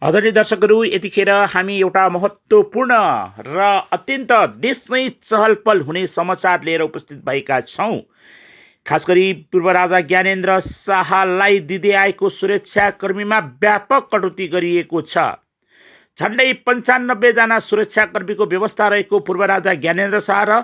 आदरणीय दर्शकहरू, यतिखेर हामी एउटा महत्त्वपूर्ण र अत्यन्त देशमै चहलपहल हुने समाचार लिएर उपस्थित भएका छौँ। खास गरी पूर्व राजा ज्ञानेन्द्र शाहलाई दिँदै आएको सुरक्षाकर्मीमा व्यापक कटौती गरिएको छ। झन्डै 95 जना सुरक्षाकर्मीको व्यवस्था रहेको पूर्व राजा ज्ञानेन्द्र शाह र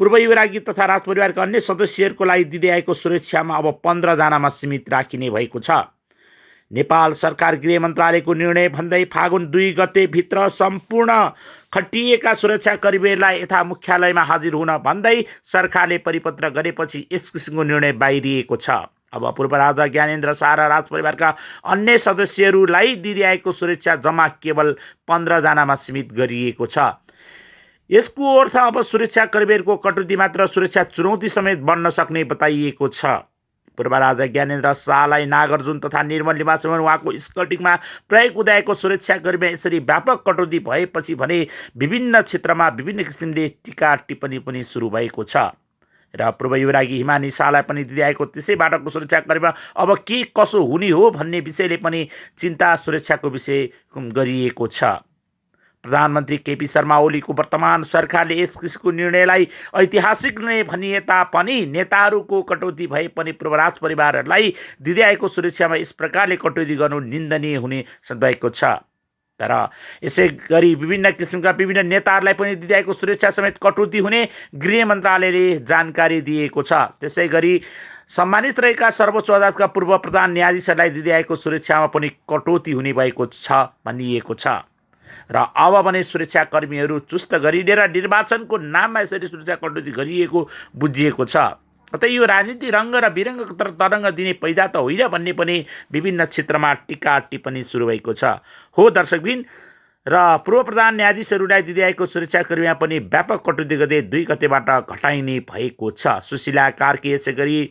पूर्व युवरागी तथा राजपरिवारका अन्य सदस्यहरूको लागि दिँदै आएको सुरक्षामा अब 15 जनामा सीमित राखिने भएको छ। नेपाल सरकार गृह मन्त्रालयको निर्णय भन्दै फागुन 2 गते भित्र सम्पूर्ण खटिएका सुरक्षाकर्मीहरूलाई यथा मुख्यालयमा हाजिर हुन भन्दै सरकारले परिपत्र गरेपछि यस किसिमको निर्णय बाहिरिएको छ। अब पूर्व राजा ज्ञानेन्द्र शाह र राजपरिवारका अन्य सदस्यहरूलाई दिँदै आएको सुरक्षा जम्मा केवल 15 जनामा सीमित गरिएको छ। यसको अर्थ अब सुरक्षाकर्मीहरूको कटौती मात्र सुरक्षा चुनौती समेत बन्न सक्ने बताइएको छ। पूर्व राजा ज्ञानेन्द्र शाहलाई नागार्जुन तथा निर्मल निवासमा उहाँको स्कर्टिङमा प्रयोग हुँदाएको सुरक्षाकर्मी यसरी व्यापक कटौती भएपछि भने विभिन्न क्षेत्रमा विभिन्न किसिमले टीका टिप्पणी पनि सुरु भएको छ र पूर्व युवरागी हिमानी शाहलाई पनि दिँदै आएको त्यसै बाटोको सुरक्षाकर्मीमा अब के कसो हुने हो भन्ने विषयले पनि चिन्ता सुरक्षाको विषय गरिएको छ। प्रधानमन्त्री केपी शर्मा ओलीको वर्तमान सरकारले यस किसिमको निर्णयलाई ऐतिहासिक निर्णय भनिए तापनि नेताहरूको कटौती भए पनि पूर्व राज परिवारहरूलाई दिँदै आएको सुरक्षामा यस प्रकारले कटौती गर्नु निन्दनीय हुने भएको छ। तर यसै गरी विभिन्न किसिमका विभिन्न नेताहरूलाई पनि दिँदै आएको सुरक्षा समेत कटौती हुने गृह मन्त्रालयले जानकारी दिएको छ। त्यसै गरी सम्मानित रहेका सर्वोच्च अदालतका पूर्व प्रधान न्यायाधीशहरूलाई दिँदै आएको सुरक्षामा पनि कटौती हुने भएको छ भनिएको छ। र अब भने सुरक्षाकर्मीहरू चुस्त गरिने र निर्वाचनको नाममा यसरी सुरक्षा कटौती गरिएको बुझिएको छ। कतै यो राजनीति रङ्ग र बिरङ्ग तरङ्ग दिने पैदा त होइन भन्ने पनि विभिन्न क्षेत्रमा टीका टिप्पणी सुरु भएको छ। हो दर्शकबिन, र पूर्व प्रधान न्यायाधीशहरूलाई दिँदै आएको सुरक्षाकर्मीमा पनि व्यापक कटौती गर्दै 2 गतेबाट घटाइने भएको छ। सुशीला कार्की, यसै गरी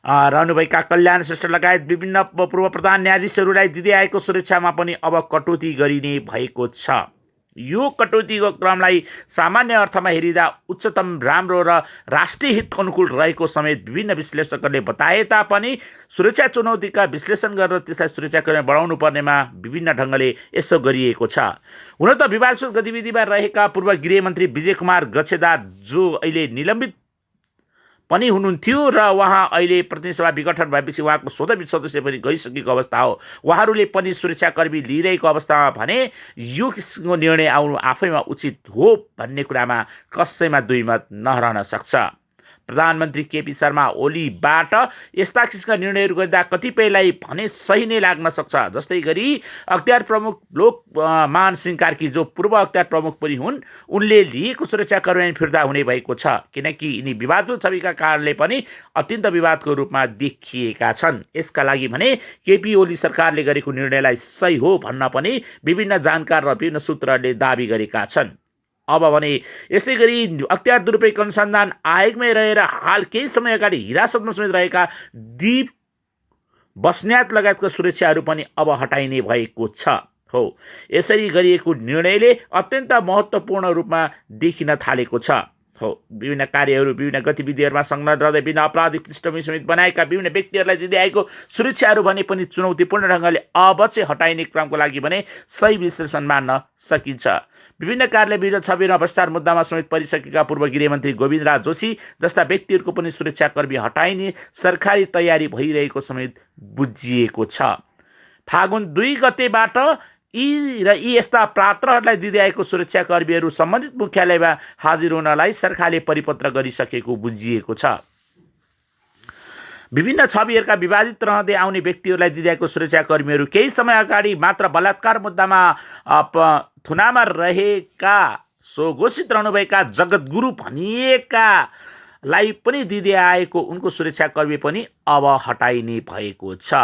रहनुभएका कल्याण श्रेष्ठ लगायत विभिन्न पूर्व प्रधान न्यायाधीशहरूलाई दिँदै आएको सुरक्षामा पनि अब कटौती गरिने भएको छ। यो कटौतीको क्रमलाई सामान्य अर्थमा हेरिँदा उच्चतम राम्रो र राष्ट्रिय हितको अनुकूल रहेको समेत विभिन्न विश्लेषकहरूले बताए तापनि सुरक्षा चुनौतीका विश्लेषण गरेर त्यसलाई सुरक्षाकर्मी बढाउनु पर्नेमा विभिन्न ढङ्गले यसो गरिएको छ। हुन त विवादस्पद गतिविधिमा रहेका पूर्व गृहमन्त्री विजय कुमार गच्छेदार जो अहिले निलम्बित पनि हुनुहुन्थ्यो र उहाँ अहिले प्रतिनिधि सभा विघटन भएपछि उहाँको स्वतन्त्र सदस्य पनि गइसकेको अवस्था हो। उहाँहरूले पनि सुरक्षाकर्मी लिइरहेको अवस्थामा भने यो किसिमको निर्णय आउनु आफैमा उचित हो भन्ने कुरामा कसैमा दुई मत नरहन सक्छ। प्रधानमन्त्री केपी शर्मा ओलीबाट यस्ता किसिमका निर्णयहरू गर्दा कतिपयलाई भने सही नै लाग्न सक्छ। जस्तै गरी अख्तियार प्रमुख लोकमान सिंह कार्की जो पूर्व अख्तियार प्रमुख पनि हुन्, उनले लिएको सुरक्षाकर्मी फिर्ता हुने भएको छ किनकि यिनी विवादको छविका कारणले पनि अत्यन्त विवादको रूपमा देखिएका छन्। यसका लागि भने केपी ओली सरकारले गरेको निर्णयलाई सही हो भन्न पनि विभिन्न जानकार र विभिन्न सूत्रहरूले दाबी गरेका छन्। अब भने यसै गरी अख्तियार दुरुपयोग अनुसन्धान आयोगमै रहेर हाल केही समय अगाडि हिरासतमा समेत रहेका दीप बस्न्यात लगायतका सुरक्षाहरू पनि अब हटाइने भएको छ। हो, यसरी गरिएको निर्णयले अत्यन्त महत्त्वपूर्ण रूपमा देखिन थालेको छ। हो, विभिन्न कार्यहरू विभिन्न गतिविधिहरूमा संलग्न रहँदै विभिन्न आपराधिक पृष्ठभूमि समेत बनाएका विभिन्न व्यक्तिहरूलाई दिँदै आएको सुरक्षाहरू भने पनि चुनौतीपूर्ण ढङ्गले अब चाहिँ हटाइने क्रमको लागि भने सही विश्लेषण मान्न सकिन्छ। विभिन्न कार्यले विरुद्ध छविमा भ्रष्टाचार मुद्दामा समेत परिसकेका पूर्व गृहमन्त्री गोविन्दराज जोशी जस्ता व्यक्तिहरूको पनि सुरक्षाकर्मी हटाइने सरकारी तयारी भइरहेको समेत बुझिएको छ। फागुन 2 गतेबाट यी यस्ता पात्रहरूलाई दिँदै आएको सुरक्षाकर्मीहरू सम्बन्धित मुख्यालयमा हाजिर हुनलाई सरकारले परिपत्र गरिसकेको बुझिएको छ। विभिन्न छविहरूका विवादित रहँदै आउने व्यक्तिहरूलाई दिँदैआएको सुरक्षाकर्मीहरू केही समय अगाडि मात्र बलात्कार मुद्दामा थुनामा रहेका स्वघोषित रहनुभएका जगतगुरु भनिएकालाई पनि दिँदै आएको उनको सुरक्षाकर्मी पनि अब हटाइने भएको छ।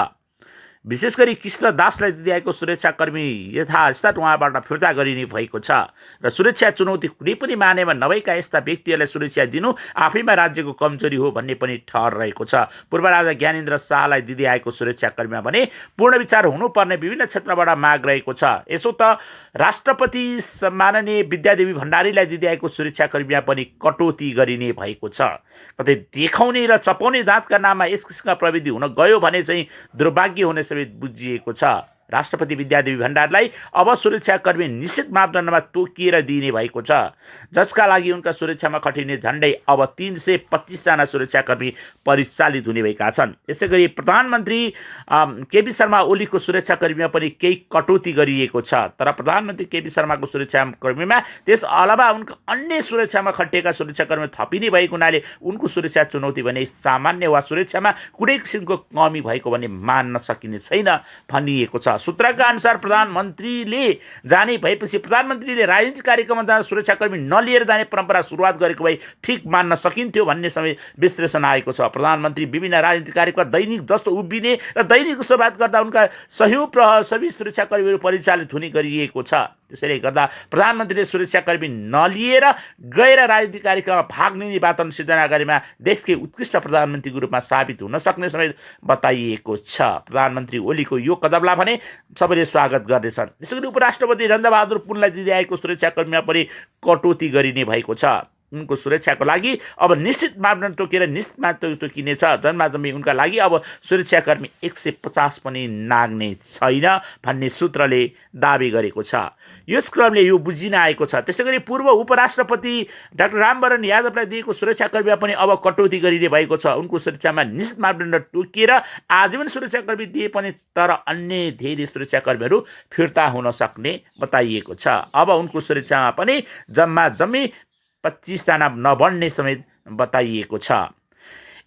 विशेष गरी कृष्ण दासलाई दिँदै आएको सुरक्षाकर्मी यथास्थित उहाँबाट फिर्ता गरिने भएको छ र सुरक्षा चुनौती कुनै पनि मानेमा नभएका यस्ता व्यक्तिहरूलाई सुरक्षा दिनु आफैमा राज्यको कमजोरी हो भन्ने पनि ठहर रहेको छ। पूर्व राजा ज्ञानेन्द्र शाहलाई दिँदै आएको सुरक्षाकर्मीमा भने पूर्ण विचार हुनुपर्ने विभिन्न क्षेत्रबाट माग रहेको छ। यसो त राष्ट्रपति माननीय विद्यादेवी भण्डारीलाई दिँदै आएको सुरक्षाकर्मीमा पनि कटौती गरिने भएको छ। कतै देखाउने र चपाउने दाँतका नाममा यस किसिमका प्रविधि हुन गयो भने चाहिँ दुर्भाग्य हुने समेत बुझिएको छ। राष्ट्रपति विद्यादेवी भण्डारीलाई अब सुरक्षाकर्मी निश्चित मापदण्डमा तोकिएर दिइने भएको छ, जसका लागि उनका सुरक्षामा खटिने झन्डै अब 325 जना सुरक्षाकर्मी परिचालित हुने भएका छन्। यसैगरी प्रधानमन्त्री केपी शर्मा ओलीको सुरक्षाकर्मीमा पनि केही कटौती गरिएको छ, तर प्रधानमन्त्री केपी शर्माको सुरक्षाकर्मीमा त्यस अलावा उनका अन्य सुरक्षामा खटिएका सुरक्षाकर्मी थपिने भएको हुनाले उनको सुरक्षा चुनौती भने सामान्य वा सुरक्षामा कुनै किसिमको कमी भएको भने मान्न सकिने छैन भनिएको छ। सूत्रका अनुसार प्रधानमन्त्रीले जाने भएपछि प्रधानमन्त्रीले राजनीतिक कार्यक्रममा जाँदा सुरक्षाकर्मी नलिएर जाने परम्परा सुरुवात गरेको भए ठिक मान्न सकिन्थ्यो भन्ने समय विश्लेषण आएको छ। प्रधानमन्त्री विभिन्न राजनीतिक कार्यक्रम दैनिक जस्तो उभिने र दैनिक सुरुवात गर्दा उनका सबै सुरक्षाकर्मीहरू परिचालित हुने गरिएको छ। त्यसैले गर्दा प्रधानमन्त्रीले सुरक्षाकर्मी नलिएर गएर राजनीतिक कार्यक्रममा भाग लिने वातावरण सिर्जना गरेमा देशकै उत्कृष्ट प्रधानमन्त्रीको रूपमा साबित हुन सक्ने समेत बताइएको छ। प्रधानमन्त्री ओलीको यो कदमलाई भने सबैले स्वागत गर्नेछन्। यसैगरी उपराष्ट्रपति नन्दबहादुर पुनलाई दिँदै आएको सुरक्षाकर्मीमा पनि कटौती गरिने भएको छ। उनको सुरक्षाको लागि अब निश्चित मापदण्ड तोकेर निश्चित मापदण्ड तोकिनेछ। जन्माजन्मी उनका लागि अब सुरक्षाकर्मी 150 पनि नाग्ने छैन भन्ने सूत्रले दाबी गरेको छ। यस क्रमले यो बुझिन आएको छ। त्यसैगरी पूर्व उपराष्ट्रपति डाक्टर रामवरण यादवलाई दिएको सुरक्षाकर्मीमा पनि अब कटौती गरिने भएको छ। उनको सुरक्षामा निश्चित मापदण्ड तोकिएर आजीवन सुरक्षाकर्मी दिए पनि तर अन्य धेरै सुरक्षाकर्मीहरू फिर्ता हुन सक्ने बताइएको छ। अब उनको सुरक्षामा पनि जम्मी 25 जना नबढ्ने समेत बताइएको छ।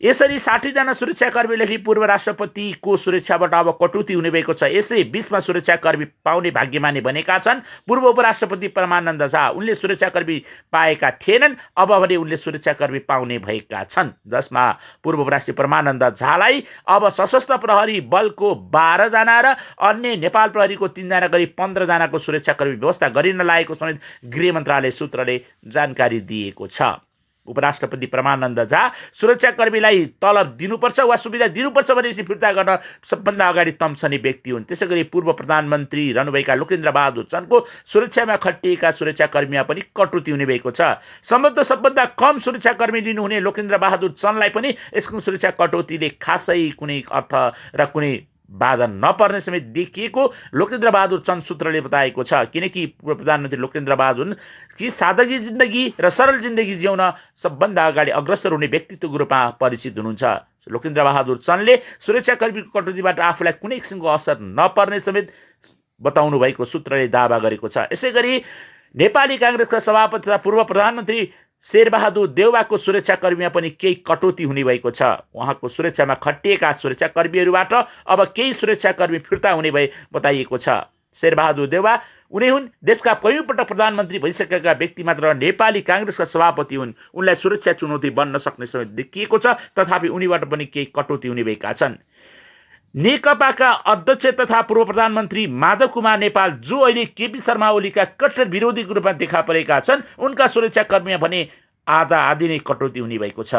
यसरी 60 जना सुरक्षाकर्मीले पूर्व राष्ट्रपतिको सुरक्षाबाट अब कटौती हुने भएको छ। यसै बीचमा सुरक्षाकर्मी पाउने भाग्यमानी बनेका छन् पूर्व उपराष्ट्रपति परमानन्द झा। उनले सुरक्षाकर्मी पाएका थिएनन्, अब भने उनले सुरक्षाकर्मी पाउने भएका छन्, जसमा पूर्व उपराष्ट्रपति परमानन्द झालाई अब सशस्त्र प्रहरी बलको 12 जना र अन्य नेपाल प्रहरीको 3 जना गरी 15 जनाको सुरक्षाकर्मी व्यवस्था गरिन लागेको समेत गृह मन्त्रालय सूत्रले जानकारी दिएको छ। उपराष्ट्रपति परमानन्द झा सुरक्षाकर्मीलाई तलब दिनुपर्छ वा सुविधा दिनुपर्छ भनेपछि फिर्ता गर्न सबभन्दा अगाडि तम्सने व्यक्ति हुन्। त्यसैगरी पूर्व प्रधानमन्त्री रहनुभएका लोकेन्द्र बहादुर चन्दको सुरक्षामा खटिएका सुरक्षाकर्मीमा पनि कटौती हुने भएको छ। सम्भवतः सबभन्दा कम सुरक्षाकर्मी लिनुहुने लोकेन्द्र बहादुर चन्दलाई पनि यसको सुरक्षा कटौतीले खासै कुनै अर्थ र कुनै बाधा नपर्ने समेत देखिएको लोकेन्द्र बहादुर चन्द सूत्रले बताएको छ। किनकि पूर्व प्रधानमन्त्री लोकेन्द्र बहादुर कि सादगी जिन्दगी र सरल जिन्दगी जिउन सबभन्दा अगाडि अग्रसर हुने व्यक्तित्वको रूपमा परिचित हुनुहुन्छ। लोकेन्द्र बहादुर चन्दले सुरक्षाकर्मीको कटौतीबाट आफूलाई कुनै किसिमको असर नपर्ने समेत बताउनु भएको सूत्रले दावा गरेको छ। यसैगरी नेपाली काङ्ग्रेसका सभापति तथा पूर्व प्रधानमन्त्री शेरबहादुर देउवाको सुरक्षाकर्मीमा पनि केही कटौती हुने भएको छ। उहाँको सुरक्षामा खटिएका सुरक्षाकर्मीहरूबाट अब केही सुरक्षाकर्मी फिर्ता हुने भए बताइएको छ। शेरबहादुर देउवा उनी हुन् देशका पहिलोपटक प्रधानमन्त्री भइसकेका व्यक्ति मात्र नेपाली काङ्ग्रेसका सभापति हुन्। उनलाई सुरक्षा चुनौती बन्न सक्ने समय देखिएको छ, तथापि उनीबाट पनि केही कटौती हुने भएका छन्। नेकपाका अध्यक्ष तथा पूर्व प्रधानमन्त्री माधव कुमार नेपाल, जो अहिले केपी शर्मा ओलीका कट्टर विरोधीको रूपमा देखा परेका छन्, उनका सुरक्षाकर्मीमा भने आधी नै कटौती हुने भएको छ।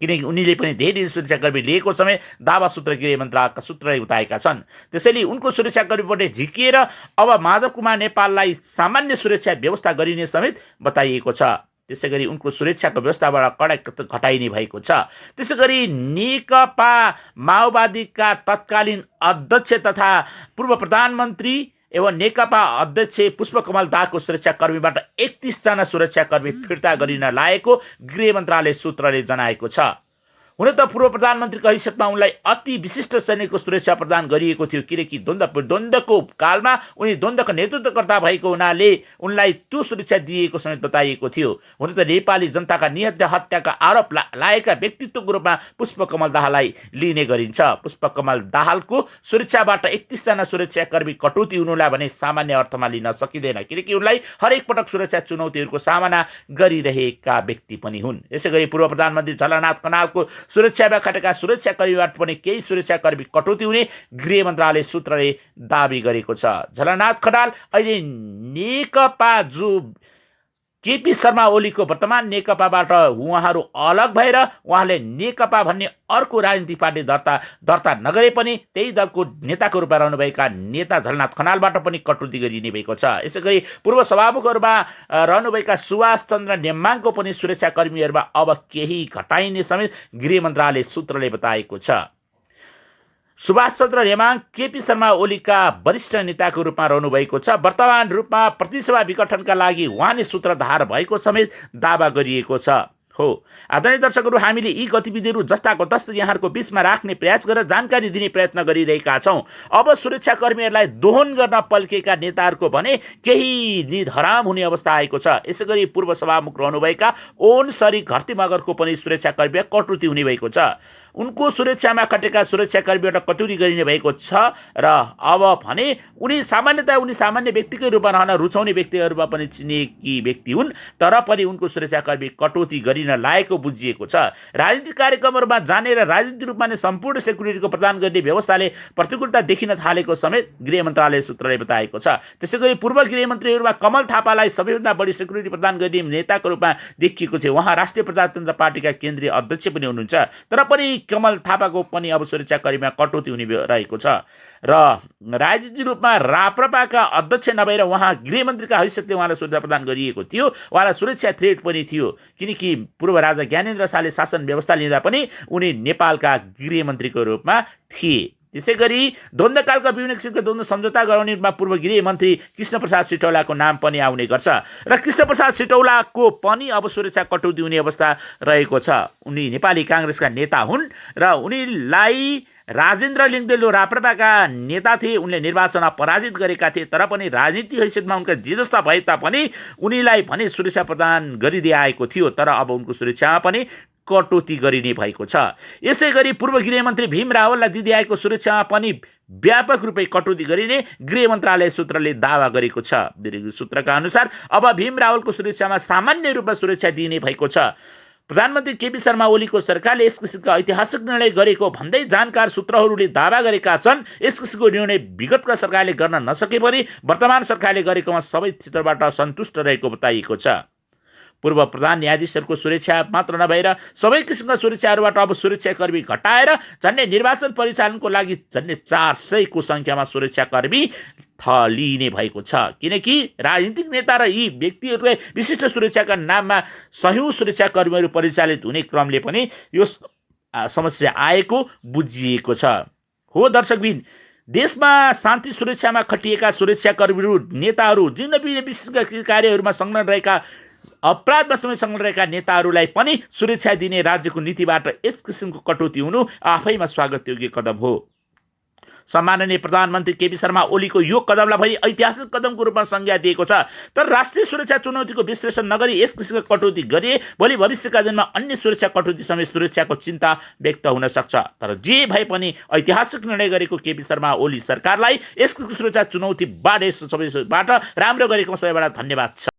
किनकि उनीले पनि धेरै सुरक्षाकर्मी लिएको समय दावा सूत्र गृह मन्त्रालयका सूत्रले बताएका छन्। त्यसैले उनको सुरक्षाकर्मीबाट झिकिएर अब माधव कुमार नेपाललाई सामान्य सुरक्षा व्यवस्था गरिने समेत बताइएको छ। त्यसैगरी उनको सुरक्षाको व्यवस्थाबाट कडा घटाइने भएको छ। त्यसैगरी नेकपा माओवादीका तत्कालीन अध्यक्ष तथा पूर्व प्रधानमन्त्री एवं नेकपा अध्यक्ष पुष्पकमल दाहालको सुरक्षाकर्मीबाट 31 जना सुरक्षाकर्मी फिर्ता गरिन लागेको गृह मन्त्रालय सूत्रले जनाएको छ। हुन त पूर्व प्रधानमन्त्रीको हैसियतमा उनलाई अति विशिष्ट श्रेणीको सुरक्षा प्रदान गरिएको थियो, किनकि द्वन्द्वको कालमा उनी द्वन्द्वका नेतृत्वकर्ता भएको हुनाले उनलाई त्यो सुरक्षा दिएको समेत बताइएको थियो। हुन त नेपाली जनताका निहत्या हत्याका आरोप लागेका व्यक्तित्वको रूपमा पुष्पकमल दाहाललाई लिने गरिन्छ। पुष्पकमल दाहालको सुरक्षाबाट 31 जना सुरक्षाकर्मी कटौती हुनुलाई भने सामान्य अर्थमा लिन सकिँदैन, किनकि उनलाई हरेक पटक सुरक्षा चुनौतीहरूको सामना गरिरहेका व्यक्ति पनि हुन्। यसैगरी पूर्व प्रधानमन्त्री झलनाथ खनालको सुरक्षामा खटेका सुरक्षाकर्मीबाट पनि केही सुरक्षाकर्मी कटौती हुने गृह मन्त्रालय सूत्रले दाबी गरेको छ। झलनाथ खनाल अहिले नेकपा जो केपी शर्मा ओलीको वर्तमान नेकपाबाट उहाँहरू अलग भएर उहाँले नेकपा भन्ने अर्को राजनीतिक पार्टी दर्ता नगरे पनि त्यही दलको नेताको रूपमा रहनुभएका नेता झलनाथ खनालबाट पनि कटौती गरिने भएको छ। यसैगरी पूर्व सभामुखहरूमा रहनुभएका सुभाष चन्द्र नेम्बाङको पनि सुरक्षाकर्मीहरूमा अब केही घटाइने समेत गृह मन्त्रालय सूत्रले बताएको छ। सुभाष चन्द्र नेमाङ केपी शर्मा ओलीका वरिष्ठ नेताको रूपमा रहनुभएको छ। वर्तमान रूपमा प्रतिसभा विघटनका लागि उहाँ नै सूत्रधार भएको समेत दावा गरिएको छ। हो आदरणीय दर्शकहरू, हामीले यी गतिविधिहरू जस्ताको तस्तै यहाँहरूको बीचमा राख्ने प्रयास गरेर जानकारी दिने प्रयत्न गरिरहेका छौँ। अब सुरक्षाकर्मीहरूलाई दोहन गर्न पल्केका नेताहरूको भने केही निद हराम हुने अवस्था आएको छ। यसै गरी पूर्व सभामुख रहनुभएका ओन शरीक घरती मगरको पनि सुरक्षाकर्मी कटौती हुने भएको छ। उनको सुरक्षामा खटेका सुरक्षाकर्मीबाट कटौती गरिने भएको छ र अब भने उनी सामान्य व्यक्तिकै रूपमा रहन रुचाउने व्यक्तिहरूमा पनि चिनिएकी व्यक्ति हुन्, तर पनि उनको सुरक्षाकर्मी कटौती गरिन लागेको बुझिएको छ। राजनीतिक कार्यक्रमहरूमा जाने र राजनीतिक रूपमा नै सम्पूर्ण सेक्युरिटीको प्रदान गर्ने व्यवस्थाले प्रतिकूलता देखिन थालेको समेत गृह मन्त्रालय सूत्रले बताएको छ। त्यसै गरी पूर्व गृहमन्त्रीहरूमा कमल थापालाई सबैभन्दा बढी सेक्युरिटी प्रदान गर्ने नेताको रूपमा देखिएको थियो। उहाँ राष्ट्रिय प्रजातन्त्र पार्टीका केन्द्रीय अध्यक्ष पनि हुनुहुन्छ, तर पनि कमल थापाको पनि अब सुरक्षाकर्मीमा कटौती हुने रहेको छ र राजनीतिक रूपमा राप्रपाका अध्यक्ष नभएर उहाँ गृहमन्त्रीका हैसियतले उहाँलाई सुरक्षा प्रदान गरिएको थियो। उहाँलाई सुरक्षा थ्रेट पनि थियो, किनकि पूर्व राजा ज्ञानेन्द्र शाहले शासन व्यवस्था लिँदा पनि उनी नेपालका गृहमन्त्रीको रूपमा थिए। त्यसै गरी द्वन्द्वकालका विभिन्न किसिमका द्वन्द्व सम्झौता गराउनेमा पूर्व गृहमन्त्री कृष्णप्रसाद सिटौलाको नाम पनि आउने गर्छ र कृष्णप्रसाद सिटौलाको पनि अब सुरक्षा कटौती हुने अवस्था रहेको छ। उनी नेपाली काङ्ग्रेसका नेता हुन् र उनीलाई राजेन्द्र लिङ्गदेन राप्रपाका नेता थिए। उनले निर्वाचनमा पराजित गरेका थिए, तर पनि राजनीतिक हैसियतमा उनका जे जस्ता भए तापनि उनीलाई भने सुरक्षा प्रदान गरिदिएको थियो, तर अब उनको सुरक्षामा पनि कटौती गरिने भएको छ। यसै गरी पूर्व गृहमन्त्री भीम रावललाई दिइएको सुरक्षामा पनि व्यापक रूपै कटौती गरिने गृह मन्त्रालय सूत्रले दावा गरेको छ। सूत्रका अनुसार अब भीम रावलको सुरक्षामा सामान्य रूपमा सुरक्षा दिइने भएको छ। प्रधानमन्त्री केपी शर्मा ओलीको सरकारले यस किसिमका ऐतिहासिक निर्णय गरेको भन्दै जानकार सूत्रहरूले दावा गरेका छन्। यस किसिमको निर्णय विगतका सरकारले गर्न नसके पनि वर्तमान सरकारले गरेकोमा सबै क्षेत्रबाट सन्तुष्ट रहेको बताइएको छ। पूर्व प्रधान न्यायाधीशहरूको सुरक्षा मात्र नभएर सबै किसिमका सुरक्षाहरूबाट अब सुरक्षाकर्मी घटाएर झन्डै निर्वाचन परिचालनको लागि झन्डै 400 को सङ्ख्यामा सुरक्षाकर्मी लिइने भएको छ, किनकि राजनीतिक नेता र यी व्यक्तिहरूले विशिष्ट सुरक्षाका नाममा सयौं सुरक्षाकर्मीहरू परिचालित हुने क्रमले पनि यो समस्या आएको बुझिएको छ। हो दर्शकबिन, देशमा शान्ति सुरक्षामा खटिएका सुरक्षाकर्मीहरू नेताहरू जिन विशिष्ट कार्यहरूमा संलग्न रहेका अपराधमा समय संलग्न रहेका नेताहरूलाई पनि सुरक्षा दिने राज्यको नीतिबाट यस किसिमको कटौती हुनु आफैमा स्वागतयोग्य कदम हो। सम्माननीय प्रधानमन्त्री केपी शर्मा ओलीको यो कदमलाई पनि ऐतिहासिक कदमको रूपमा संज्ञा दिएको छ, तर राष्ट्रिय सुरक्षा चुनौतीको विश्लेषण नगरी यस किसिमको कटौती गरिए भोलि भविष्यका दिनमा अन्य सुरक्षा कटौती समेत सुरक्षाको चिन्ता व्यक्त हुन सक्छ। तर जे भए पनि ऐतिहासिक निर्णय गरेको केपी शर्मा ओली सरकारलाई यस सुरक्षा चुनौतीबाट सबैबाट राम्रो गरेको सबैबाट धन्यवाद छ।